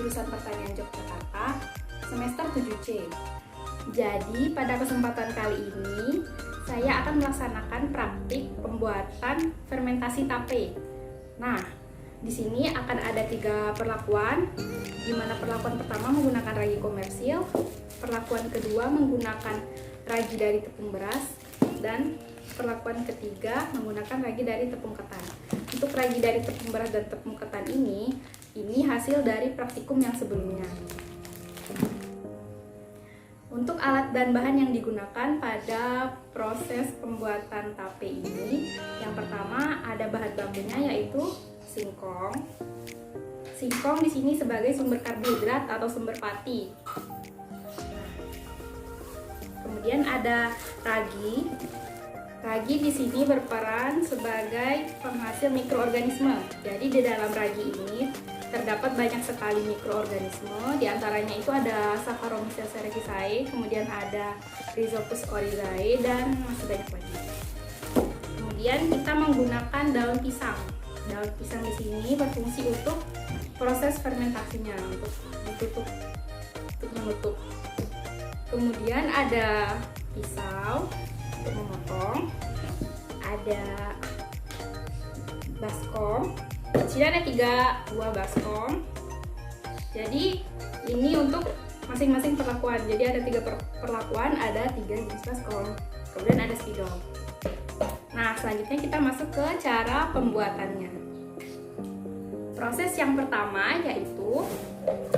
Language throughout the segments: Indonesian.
jurusan Pertanian Yogyakarta, semester 7C. Jadi, pada kesempatan kali ini, saya akan melaksanakan praktik pembuatan fermentasi tape. Nah, di sini akan ada 3 perlakuan, di mana perlakuan pertama menggunakan ragi komersil, perlakuan kedua menggunakan ragi dari tepung beras, dan perlakuan ketiga menggunakan ragi dari tepung ketan. Untuk ragi dari tepung beras dan tepung ketan ini hasil dari praktikum yang sebelumnya. Untuk alat dan bahan yang digunakan pada proses pembuatan tape ini, yang pertama ada bahan bakunya yaitu singkong. Singkong di sini sebagai sumber karbohidrat atau sumber pati. Kemudian ada ragi. Ragi di sini berperan sebagai penghasil mikroorganisme. Jadi di dalam ragi ini terdapat banyak sekali mikroorganisme. Di antaranya itu ada Saccharomyces cerevisiae, kemudian ada Rhizopus oryzae, dan masih banyak lagi. Kemudian kita menggunakan daun pisang. Daun pisang di sini berfungsi untuk proses fermentasinya, untuk menutup. Kemudian ada pisau untuk memotong, ada baskom. Di sini ada 3 buah baskom. Jadi ini untuk masing-masing perlakuan. Jadi ada 3 perlakuan, ada 3 jenis baskom. Kemudian ada spidol. Nah, selanjutnya kita masuk ke cara pembuatannya. Proses yang pertama yaitu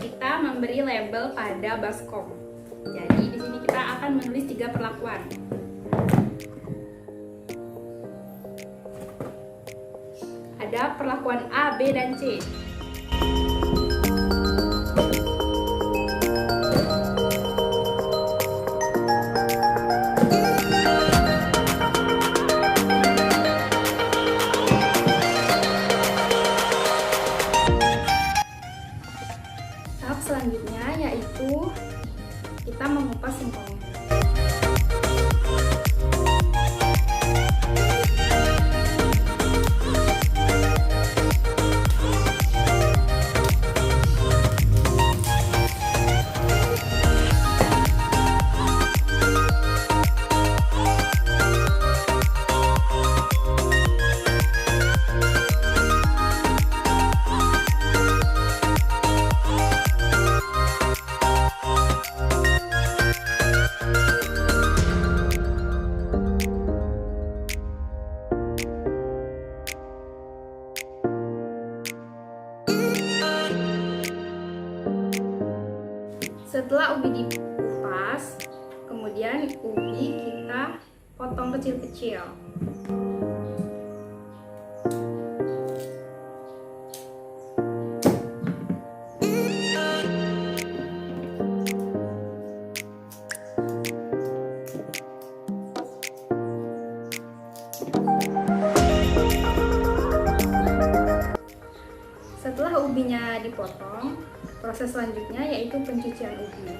kita memberi label pada baskom. Jadi di sini kita akan menulis 3 perlakuan. Ada perlakuan A, B, dan C. Tahap selanjutnya yaitu kita mengupas singkongnya. Setelah ubi dikupas, kemudian ubi kita potong kecil-kecil. Setelah ubinya dipotong, proses selanjutnya yaitu pencucian ubi.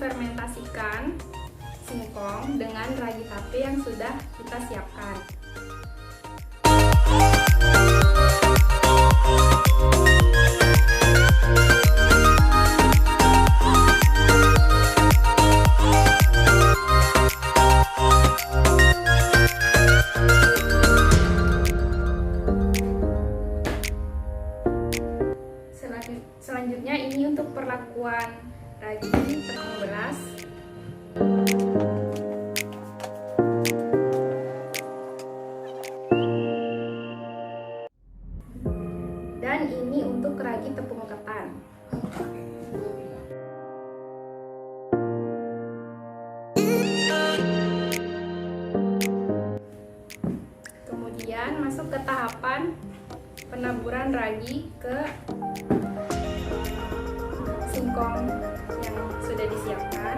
memfermentasikan singkong dengan ragi tape yang sudah kita siapkan. Selanjutnya ini untuk perlakuan ragi tepung beras. Dan ini untuk ragi tepung ketan. Kemudian masuk ke tahapan penaburan ragi ke singkong yang sudah disiapkan.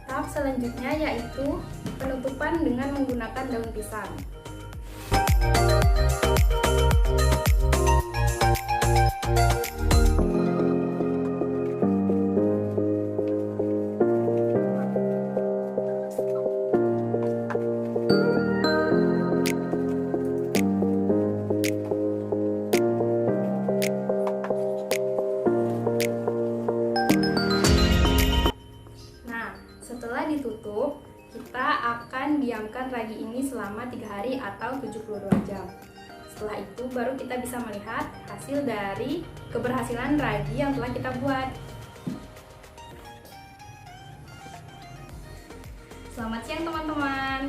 Tahap selanjutnya yaitu penutupan dengan menggunakan daun pisang. Setelah ditutup, kita akan diamkan ragi ini selama 3 hari atau 72 jam. Setelah itu baru kita bisa melihat hasil dari keberhasilan ragi yang telah kita buat. Selamat siang teman-teman.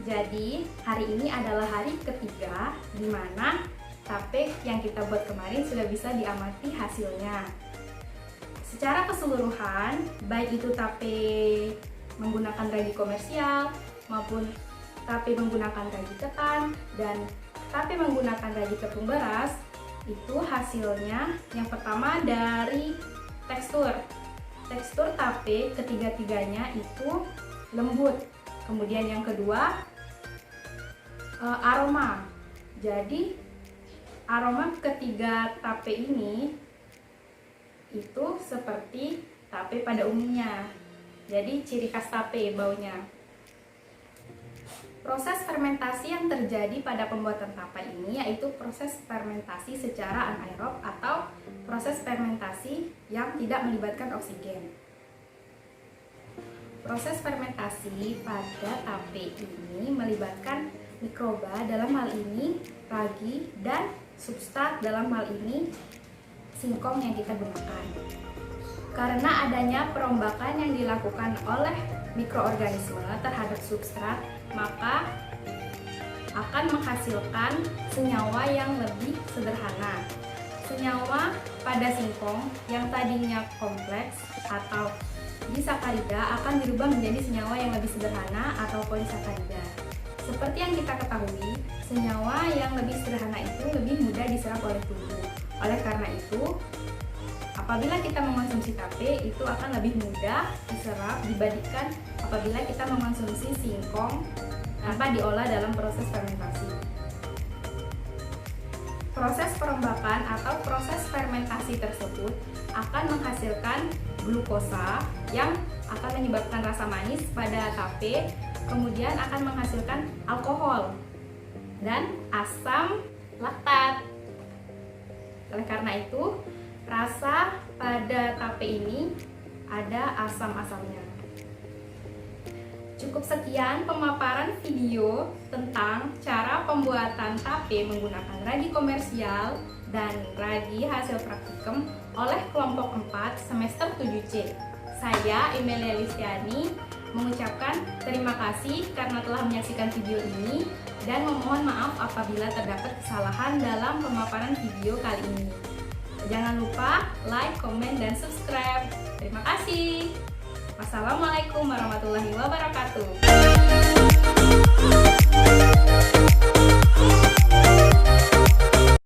Jadi hari ini adalah hari ketiga di mana tape yang kita buat kemarin sudah bisa diamati hasilnya. Secara keseluruhan, baik itu tape menggunakan ragi komersial maupun tape menggunakan ragi ketan dan tape menggunakan ragi tepung beras, itu hasilnya yang pertama dari tekstur. Tekstur tape ketiga-tiganya itu lembut. Kemudian yang kedua, aroma. Jadi aroma ketiga tape ini itu seperti tape pada umumnya. Jadi ciri khas tape baunya. Proses fermentasi yang terjadi pada pembuatan tape ini yaitu proses fermentasi secara anaerob atau proses fermentasi yang tidak melibatkan oksigen. Proses fermentasi pada tape ini melibatkan mikroba, dalam hal ini ragi, dan substrat, dalam hal ini singkong yang kita gunakan. Karena adanya perombakan yang dilakukan oleh mikroorganisme terhadap substrat, maka akan menghasilkan senyawa yang lebih sederhana. Senyawa pada singkong yang tadinya kompleks atau disakarida akan dirubah menjadi senyawa yang lebih sederhana atau polisakarida. Seperti yang kita ketahui, senyawa yang lebih sederhana itu lebih mudah diserap oleh tubuh. Oleh karena itu, apabila kita mengonsumsi tape, itu akan lebih mudah diserap dibandingkan apabila kita mengonsumsi singkong tanpa diolah dalam proses fermentasi. Proses perombakan atau proses fermentasi tersebut akan menghasilkan glukosa yang akan menyebabkan rasa manis pada tape, kemudian akan menghasilkan alkohol dan asam laktat. Oleh karena itu, rasa pada tape ini ada asam-asamnya. Cukup sekian pemaparan video tentang cara pembuatan tape menggunakan ragi komersial dan ragi hasil praktikum oleh kelompok 4 semester 7C. Saya Emilia Listiani mengucapkan terima kasih karena telah menyaksikan video ini dan memohon maaf apabila terdapat kesalahan dalam pemaparan video kali ini. Jangan lupa like, komen, dan subscribe. Terima kasih. Wassalamualaikum warahmatullahi wabarakatuh.